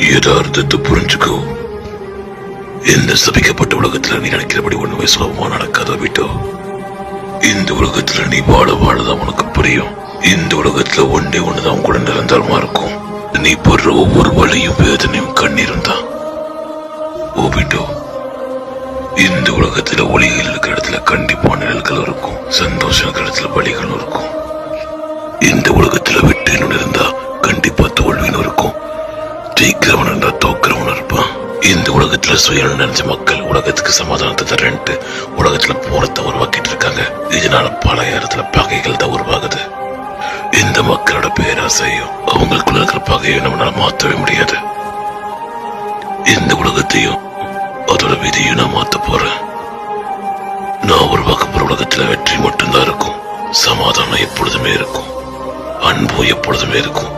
யதார்த்தத்தை புரிஞ்சுக்கோ. இந்த சபிக்கப்பட்ட உலகத்துல நீ நினைக்கிறபடி ஒண்ணுமே சுலபமா நடக்காத விட்டோ. இந்த உலகத்துல நீ வாழதான் உனக்கு புரியும். இந்த உலகத்துல ஒண்ணுதான் கூட நிரந்தரமா இருக்கும். நீ போடுற ஒவ்வொரு வழியும் வேதனையும் கண்ணீரும் தான். ஓ விட்டோ, இந்த உலகத்துல ஒளிகள் இருக்கிற இடத்துல கண்டிப்பா நிழல்கள் இருக்கும், சந்தோஷம் இருக்கிற இடத்துல வழிகளும் இருக்கும். இந்த உலகத்துல வெற்றின்னு இருந்தா கண்டிப்பா தோல்வின்னு இருக்கும், ஜெயிக்கிறவன் இருந்தா தோக்கிறவன் இருப்பான். இந்த உலகத்துல சுயம் நினைச்ச மக்கள் உலகத்துக்கு சமாதானத்தை தரேன்ட்டு உலகத்துல போறத உருவாக்கிட்டு இருக்காங்க. இதனால பல இடத்துல பகைகள் தான் உருவாகுது. இந்த மக்களோட பேராசையும் அவங்களுக்குள்ள இருக்கிற பகையும் நம்மளால மாற்றவே முடியாது. இந்த உலகத்தையும் அதோட விதியும் நான் மாத்த போறேன். நான் உருவாக்க போற உலகத்துல வெற்றி மட்டும்தான் இருக்கும், சமாதானம் எப்பொழுதுமே இருக்கும், அன்பு எப்பொழுதுமே இருக்கும்.